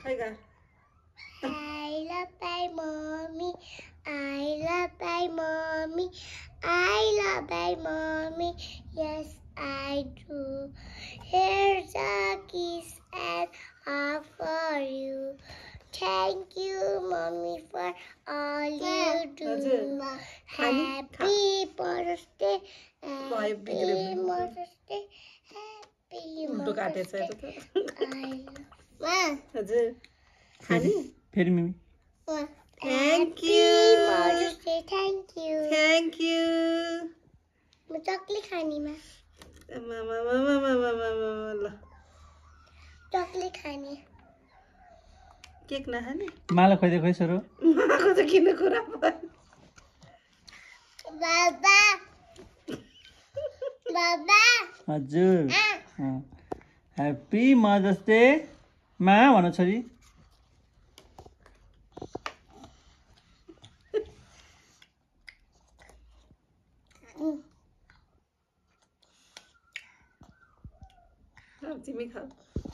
खैगा I love my mommy. I love my mommy. I love my mommy. Yes, I do. Here's a kiss and hug for you. Thank you, mommy, for all you do. Happy Mother's Day. Happy Mother's Day. Happy Mother's Day. हजुर खानी फेरि मिमी thank you Mother's Day. Thank you. Thank you म chocolate खानीमा ल chocolate खाने cake नखाने माला खोइदे खोइ सरो माको त किन कुरा बाबा बाबा हजुर ह्याप्पी मदर्स डे मा भन छोरी तिमी खाऊ